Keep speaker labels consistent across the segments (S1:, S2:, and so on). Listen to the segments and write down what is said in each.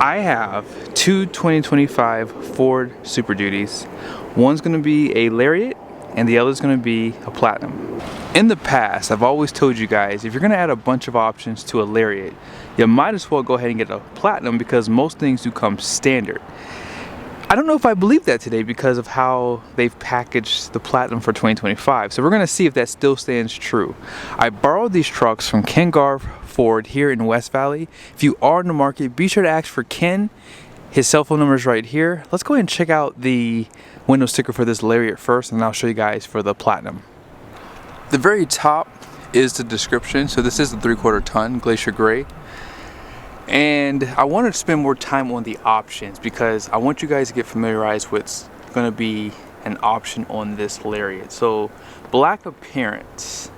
S1: I have two 2025 Ford Super Duties. One's going to be a Lariat and the other is going to be a Platinum. In the past, I've always told you guys, if you're going to add a bunch of options to a Lariat, you might as well go ahead and get a Platinum because most things do come standard. I don't know if I believe that today because of how they've packaged the Platinum for 2025. So we're going to see if that still stands true. I borrowed these trucks from Ken Garv Ford here in West Valley. If you are in the market, be sure to ask for Ken. His cell phone number is right here. Let's go ahead and check out the window sticker for this Lariat first, and I'll show you guys for the Platinum. The very top is the description. So this is the 3/4 ton Glacier Gray. And I wanted to spend more time on the options because I want you guys to get familiarized with what's going to be an option on this Lariat. So black appearance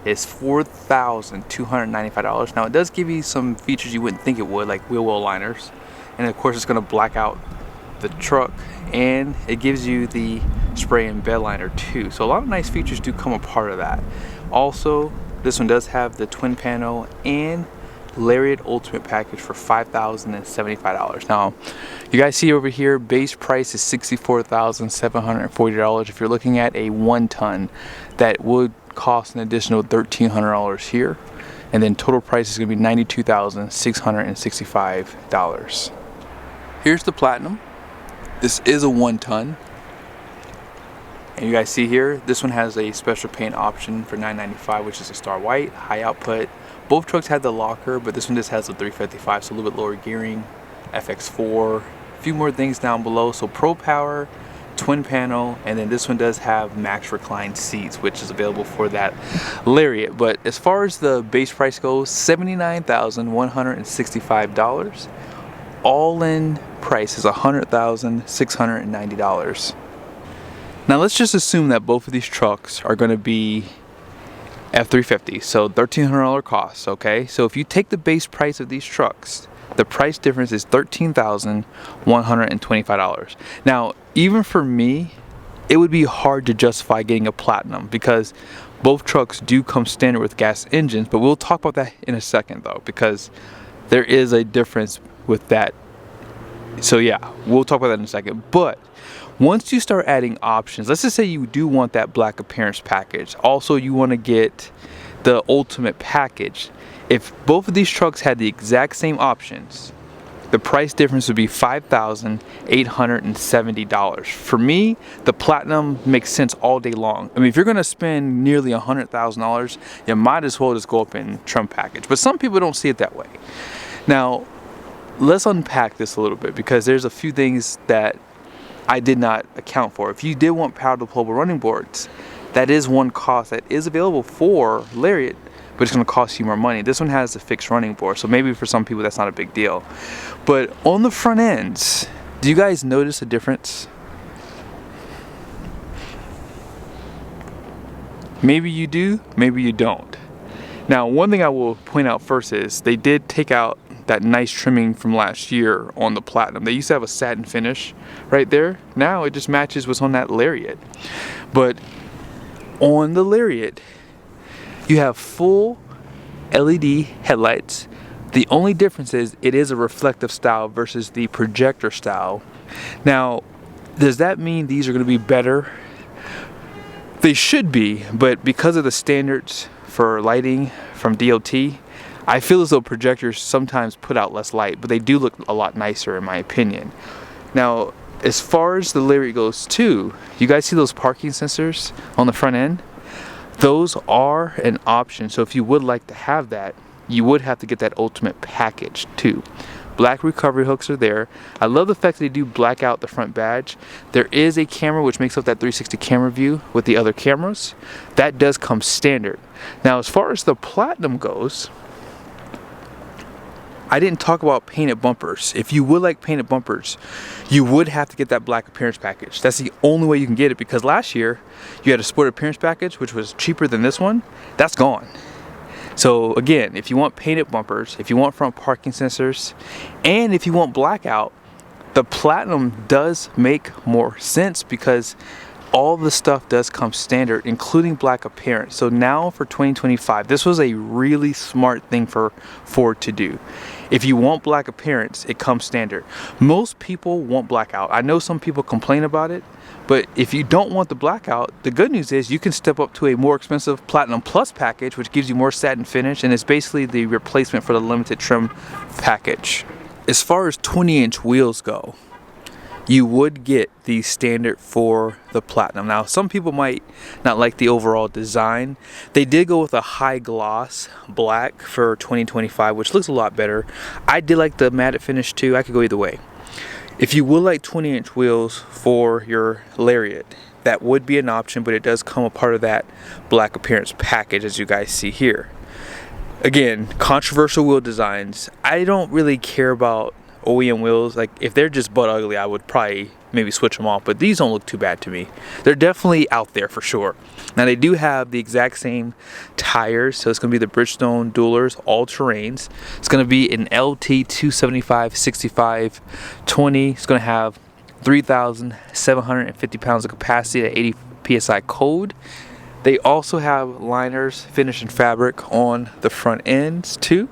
S1: is $4,295. Now it does give you some features you wouldn't think it would, like wheel well liners, and of course it's going to black out the truck, and it gives you the spray and bed liner too. So a lot of nice features do come a part of that. Also, this one does have the twin panel and Lariat Ultimate package for $5,075. Now, you guys see over here, base price is $64,740. If you're looking at a 1-ton, that would cost an additional $1,300 here, and then total price is going to be $92,665. Here's the Platinum. This is a 1-ton, and you guys see here, this one has a special paint option for $995, which is a star white, high output. Both trucks had the locker, but this one just has the 355, so a little bit lower gearing, FX4, a few more things down below. So Pro Power, twin panel, and then this one does have max recline seats, which is available for that Lariat. But as far as the base price goes, $79,165. All in price is $100,690. Now let's just assume that both of these trucks are going to be F350, so $1,300 cost, okay? So if you take the base price of these trucks, the price difference is $13,125. Now, even for me, it would be hard to justify getting a Platinum because both trucks do come standard with gas engines, but we'll talk about that in a second though, because there is a difference with that. So yeah, we'll talk about that in a second. But once you start adding options, let's just say you do want that black appearance package. Also, you want to get the ultimate package. If both of these trucks had the exact same options, the price difference would be $5,870. For me, the Platinum makes sense all day long. I mean, if you're going to spend nearly $100,000, you might as well just go up in trim package. But some people don't see it that way. Now, let's unpack this a little bit because there's a few things that I did not account for. If you did want power deployable running boards, that is one cost that is available for Lariat, but it's going to cost you more money. This one has a fixed running board, so maybe for some people that's not a big deal. But on the front ends, do you guys notice a difference? Maybe you do, maybe you don't. Now, one thing I will point out first is they did take out that nice trimming from last year on the Platinum. They used to have a satin finish right there. Now it just matches what's on that Lariat. But on the Lariat, you have full LED headlights. The only difference is it is a reflective style versus the projector style. Now, does that mean these are going to be better? They should be, but because of the standards for lighting from DOT, I feel as though projectors sometimes put out less light, but they do look a lot nicer in my opinion. Now, as far as the Lariat goes too, you guys see those parking sensors on the front end? Those are an option, so if you would like to have that, you would have to get that ultimate package too. Black recovery hooks are there. I love the fact that they do black out the front badge. There is a camera which makes up that 360 camera view with the other cameras. That does come standard. Now, as far as the Platinum goes, I didn't talk about painted bumpers. If you would like painted bumpers, you would have to get that black appearance package. That's the only way you can get it because last year you had a sport appearance package which was cheaper than this one. That's gone. So again, if you want painted bumpers, if you want front parking sensors, and if you want blackout, the Platinum does make more sense because all the stuff does come standard, including black appearance. So now for 2025, this was a really smart thing for Ford to do. If you want black appearance, it comes standard. Most people want blackout. I know some people complain about it, but if you don't want the blackout, the good news is you can step up to a more expensive Platinum Plus package, which gives you more satin finish, and it's basically the replacement for the limited trim package. As far as 20-inch wheels go, you would get the standard for the Platinum. Now, some people might not like the overall design. They did go with a high gloss black for 2025, which looks a lot better. I did like the matte finish too. I could go either way. If you would like 20-inch wheels for your Lariat, that would be an option, but it does come a part of that black appearance package, as you guys see here. Again, controversial wheel designs. I don't really care about OEM wheels. Like, if they're just butt ugly, I would probably maybe switch them off, but these don't look too bad to me. They're definitely out there for sure. Now, they do have the exact same tires, so it's going to be the Bridgestone Duelers all terrains. It's going to be an LT 275 65 20. It's going to have 3,750 pounds of capacity at 80 psi cold. They also have liners finished in fabric on the front ends too.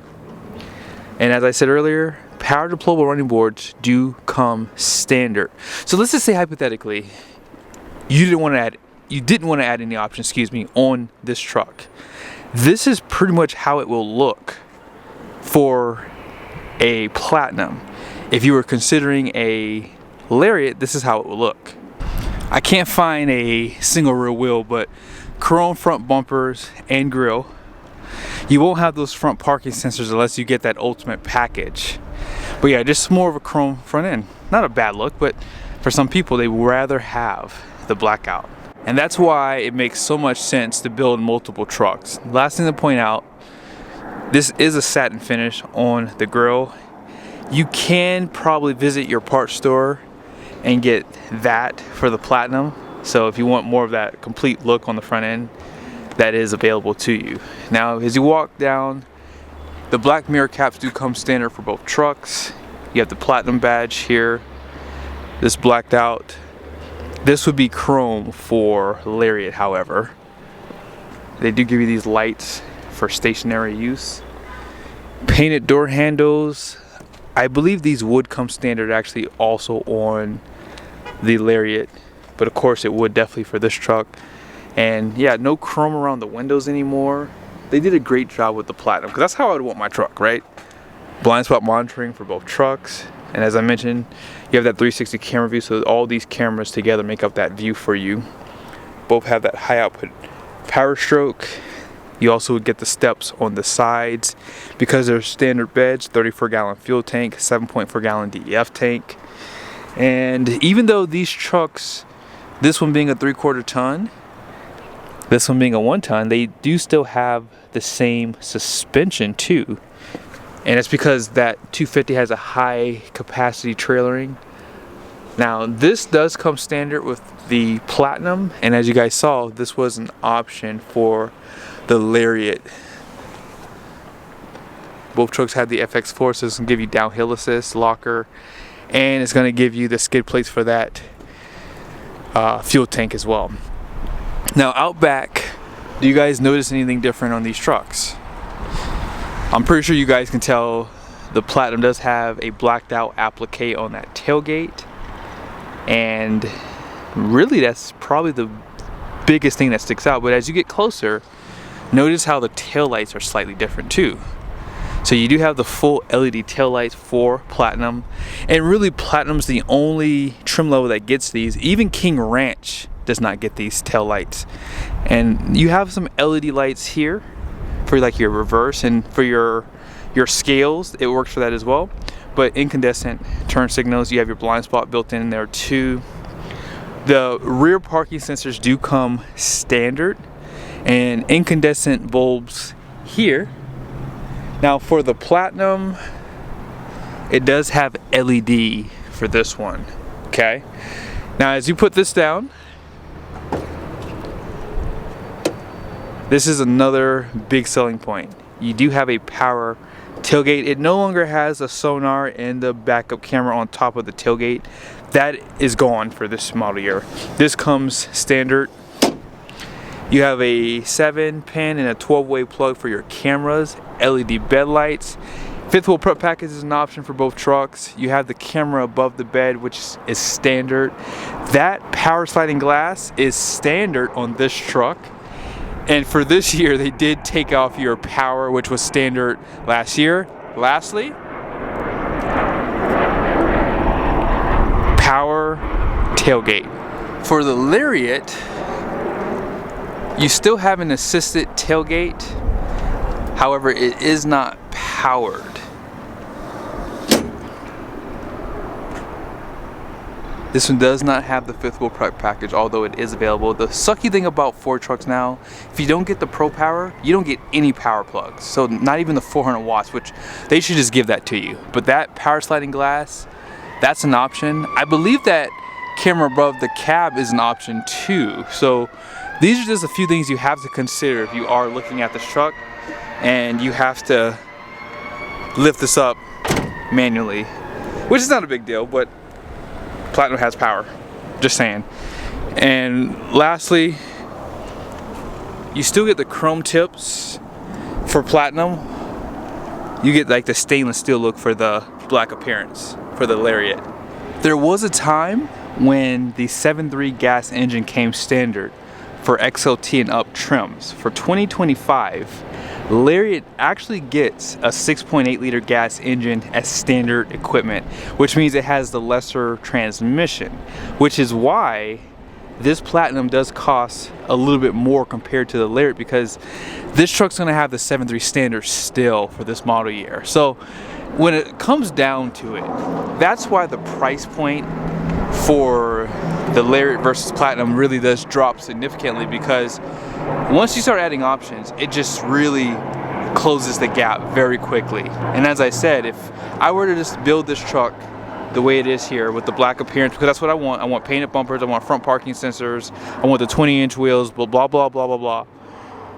S1: And as I said earlier, power deployable running boards do come standard. So let's just say hypothetically, you didn't want to add any options, excuse me, on this truck. This is pretty much how it will look for a Platinum. If you were considering a Lariat, this is how it will look. I can't find a single rear wheel, but chrome front bumpers and grille. You won't have those front parking sensors unless you get that ultimate package. But yeah, just more of a chrome front end. Not a bad look, but for some people, they would rather have the blackout. And that's why it makes so much sense to build multiple trucks. Last thing to point out, this is a satin finish on the grille. You can probably visit your parts store and get that for the Platinum. So if you want more of that complete look on the front end, that is available to you. Now, as you walk down, the black mirror caps do come standard for both trucks. You have the Platinum badge here. This blacked out. This would be chrome for Lariat, however. They do give you these lights for stationary use. Painted door handles. I believe these would come standard actually also on the Lariat, but of course it would definitely for this truck. And yeah, no chrome around the windows anymore. They did a great job with the Platinum, because that's how I would want my truck, right? Blind spot monitoring for both trucks. And as I mentioned, you have that 360 camera view, so all these cameras together make up that view for you. Both have that high output power stroke. You also would get the steps on the sides because they're standard beds, 34-gallon fuel tank, 7.4-gallon DEF tank. And even though these trucks, this one being a 3/4 ton, this one being a 1 ton, they do still have the same suspension too. And it's because that 250 has a high capacity trailering. Now, this does come standard with the Platinum, and as you guys saw, this was an option for the Lariat. Both trucks have the FX4, so it's going to give you downhill assist, locker, and it's going to give you the skid plates for that fuel tank as well. Now, out back, do you guys notice anything different on these trucks? I'm pretty sure you guys can tell the Platinum does have a blacked out applique on that tailgate, and really that's probably the biggest thing that sticks out. But as you get closer, notice how the taillights are slightly different too. So you do have the full LED taillights for Platinum, and really Platinum's the only trim level that gets these. Even King Ranch does not get these taillights. And you have some LED lights here for like your reverse, and for your scales it works for that as well. But incandescent turn signals, you have your blind spot built in there too. The rear parking sensors do come standard, and incandescent bulbs here. Now for the Platinum, it does have LED for this one, okay? Now as you put this down, this is another big selling point. You do have a power tailgate. It no longer has a sonar and the backup camera on top of the tailgate. That is gone for this model year. This comes standard. You have a 7-pin and a 12-way plug for your cameras, LED bed lights, Fifth wheel prep package is an option for both trucks. You have the camera above the bed, which is standard. That power sliding glass is standard on this truck. And for this year, they did take off your power, which was standard last year. Lastly, power tailgate. For the Lariat, you still have an assisted tailgate. However, it is not powered. This one does not have the fifth wheel prep package, although it is available. The sucky thing about Ford trucks now, if you don't get the Pro Power, you don't get any power plugs. So not even the 400 watts, which they should just give that to you. But that power sliding glass, that's an option. I believe that camera above the cab is an option too. So these are just a few things you have to consider if you are looking at this truck and you have to lift this up manually, which is not a big deal, but Platinum has power, just saying. And lastly, you still get the chrome tips for Platinum. You get like the stainless steel look for the black appearance for the Lariat. There was a time when the 7.3 gas engine came standard for XLT and up trims. For 2025, Lariat actually gets a 6.8 liter gas engine as standard equipment, which means it has the lesser transmission, which is why this Platinum does cost a little bit more compared to the Lariat, because this truck's gonna have the 7.3 standard still for this model year. So when it comes down to it, that's why the price point for the Lariat versus Platinum really does drop significantly, because once you start adding options, it just really closes the gap very quickly. And as I said, if I were to just build this truck the way it is here with the black appearance, because that's what I want painted bumpers, I want front parking sensors, I want the 20-inch wheels, blah, blah, blah, blah, blah, blah.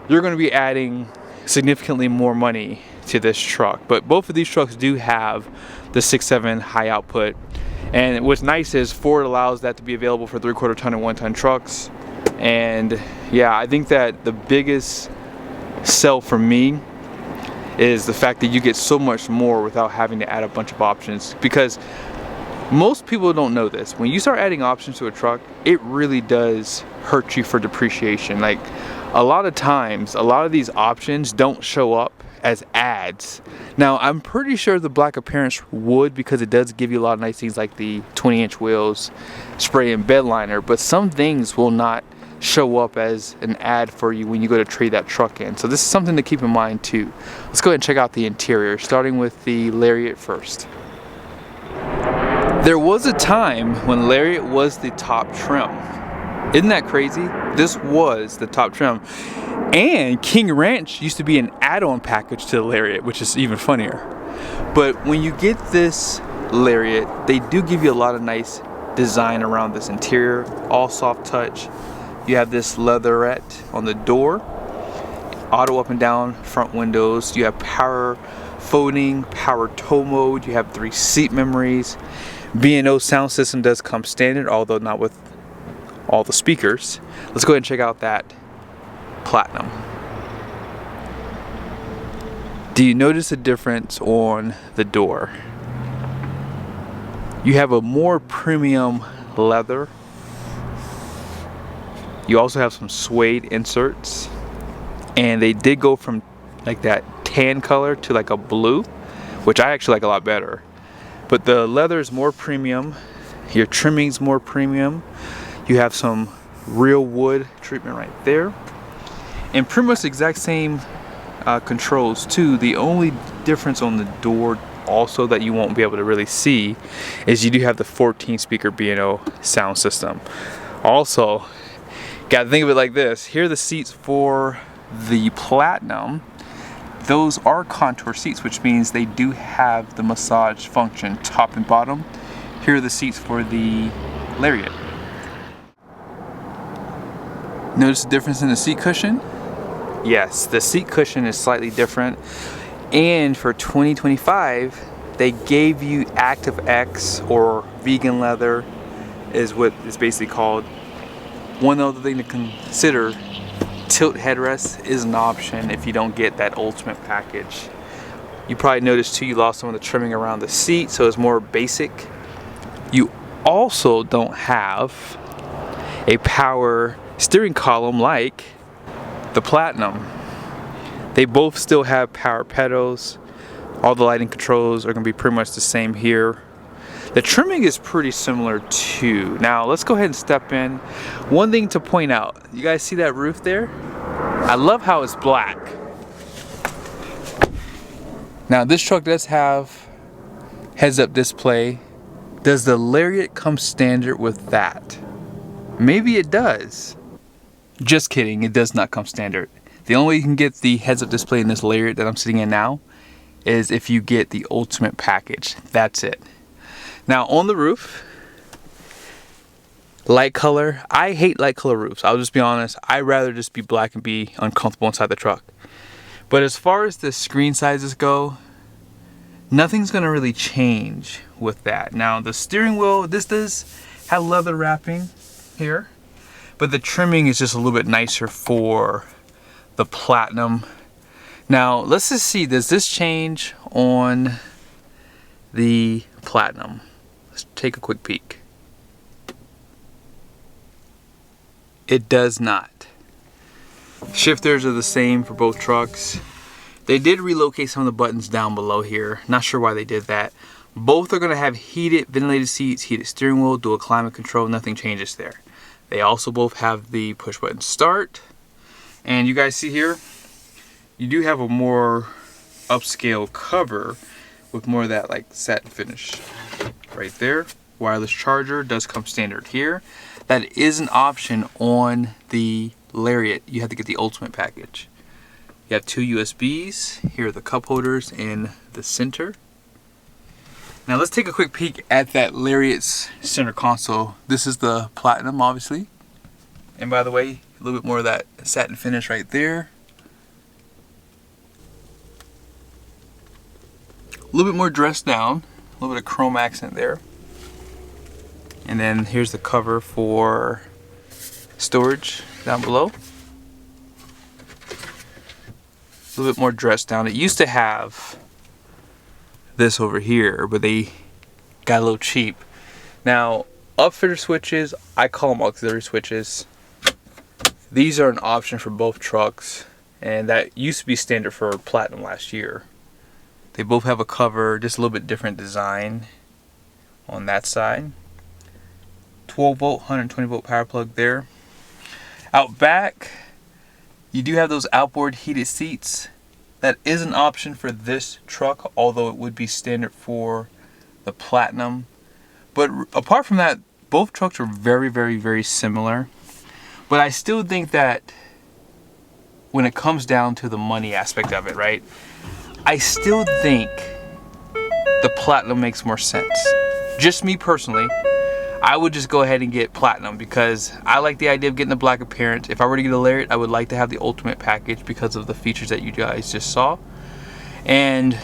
S1: You're gonna be adding significantly more money to this truck. But both of these trucks do have the 6.7 high output. And what's nice is Ford allows that to be available for 3/4 ton and 1 ton trucks. And yeah, I think that the biggest sell for me is the fact that you get so much more without having to add a bunch of options. Because most people don't know this. When you start adding options to a truck, it really does hurt you for depreciation. Like a lot of times, a lot of these options don't show up as ads. Now I'm pretty sure the black appearance would, because it does give you a lot of nice things like the 20-inch wheels, spray and bed liner, but some things will not show up as an ad for you when you go to trade that truck in. So this is something to keep in mind too. Let's go ahead and check out the interior, starting with the Lariat first. There was a time when Lariat was the top trim. Isn't that crazy? This was the top trim. And King Ranch used to be an add-on package to the Lariat, which is even funnier. But when you get this Lariat, they do give you a lot of nice design around this interior, all soft touch. You have this leatherette on the door, auto up and down front windows. You have power folding, power tow mode. You have 3 seat memories. B&O sound system does come standard, although not with all the speakers. Let's go ahead and check out that Platinum. Do you notice a difference on the door? You have a more premium leather. You also have some suede inserts, and they did go from like that tan color to like a blue, which I actually like a lot better. But the leather is more premium, your trimming's more premium. You have some real wood treatment right there, and pretty much the exact same controls too. The only difference on the door also that you won't be able to really see is you do have the 14 speaker B&O sound system. Also, gotta think of it like this. Here are the seats for the Platinum. Those are contour seats, which means they do have the massage function, top and bottom. Here are the seats for the Lariat. Notice the difference in the seat cushion? Yes, the seat cushion is slightly different. And for 2025, they gave you Active X, or vegan leather is what it's basically called. One other thing to consider, tilt headrest is an option if you don't get that ultimate package. You probably noticed too, you lost some of the trimming around the seat, so it's more basic. You also don't have a power steering column like the Platinum. They both still have power pedals. All the lighting controls are going to be pretty much the same here. The trimming is pretty similar too. Now let's go ahead and step in. One thing to point out, you guys see that roof there? I love how it's black. Now this truck does have heads-up display. Does the Lariat come standard with that? Maybe it does. Just kidding, it does not come standard. The only way you can get the heads-up display in this Lariat that I'm sitting in now is if you get the Ultimate package. That's it. Now on the roof, light color. I hate light color roofs. I'll just be honest. I'd rather just be black and be uncomfortable inside the truck. But as far as the screen sizes go, nothing's gonna really change with that. Now the steering wheel, this does have leather wrapping here, but the trimming is just a little bit nicer for the Platinum. Now let's just see, does this change on the Platinum? Let's take a quick peek. It does not. Shifters are the same for both trucks. They did relocate some of the buttons down below here. Not sure why they did that. Both are going to have heated, ventilated seats, heated steering wheel, dual climate control. Nothing changes there. They also both have the push button start. And you guys see here, you do have a more upscale cover with more of that like satin finish right there. Wireless charger does come standard here. That is an option on the Lariat. You have to get the Ultimate package. You have 2 USBs. Here are the cup holders in the center. Now let's take a quick peek at that Lariat's center console. This is the Platinum, obviously. And by the way, a little bit more of that satin finish right there. A little bit more dressed down. A little bit of chrome accent there. And then here's the cover for storage down below. A little bit more dressed down. It used to have this over here, but they got a little cheap. Now, upfitter switches, I call them auxiliary switches. These are an option for both trucks, and that used to be standard for Platinum last year. They both have a cover, just a little bit different design on that side. 12 volt, 120 volt power plug there. Out back, you do have those outboard heated seats. That is an option for this truck, although it would be standard for the Platinum. But apart from that, both trucks are very, very, very similar. But I still think that when it comes down to the money aspect of it, right? I still think the Platinum makes more sense. Just me personally, I would just go ahead and get Platinum because I like the idea of getting the black appearance. If I were to get a Lariat, I would like to have the Ultimate package because of the features that you guys just saw. And,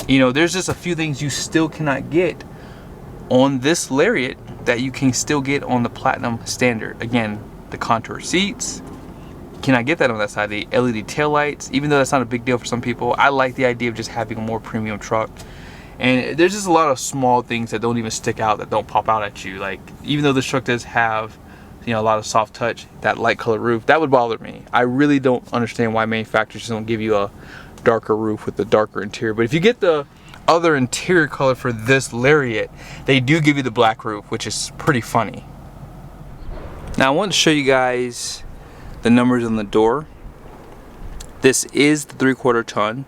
S1: you know, there's just a few things you still cannot get on this Lariat that you can still get on the Platinum standard. Again, the contour seats. Cannot get that on that side. The LED taillights, even though that's not a big deal for some people, I like the idea of just having a more premium truck. And there's just a lot of small things that don't even stick out, that don't pop out at you. Like, even though this truck does have, you know, a lot of soft touch, that light color roof, that would bother me. I really don't understand why manufacturers don't give you a darker roof with the darker interior. But if you get the other interior color for this Lariat, they do give you the black roof, which is pretty funny. Now I want to show you guys the numbers on the door. This is the 3/4 ton.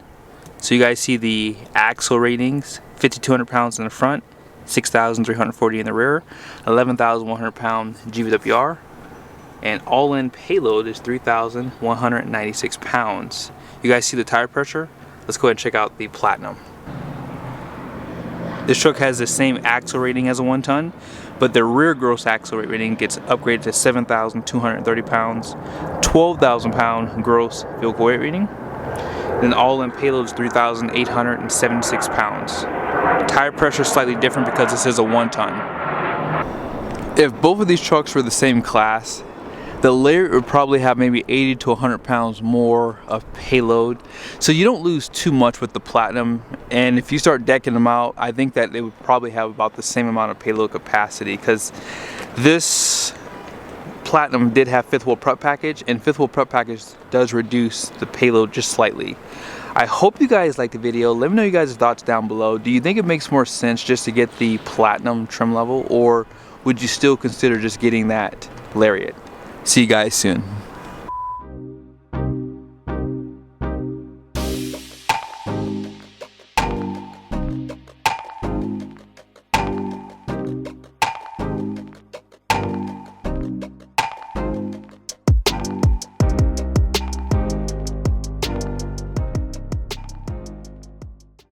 S1: So you guys see the axle ratings, 5,200 pounds in the front, 6,340 in the rear, 11,100 pound GVWR, and all-in payload is 3,196 pounds. You guys see the tire pressure? Let's go ahead and check out the Platinum. This truck has the same axle rating as a 1 ton, but the rear gross axle rating gets upgraded to 7,230 pounds, 12,000 pound gross vehicle weight rating. Then all-in payload is 3,876 pounds. Tire pressure is slightly different because this is a 1 ton. If both of these trucks were the same class, The Lariat would probably have maybe 80 to 100 pounds more of payload. So you don't lose too much with the Platinum. And if you start decking them out, I think that they would probably have about the same amount of payload capacity, because this Platinum did have fifth wheel prep package, and fifth wheel prep package does reduce the payload just slightly. I hope you guys liked the video. Let me know you guys' thoughts down below. Do you think it makes more sense just to get the Platinum trim level, or would you still consider just getting that Lariat? See you guys soon.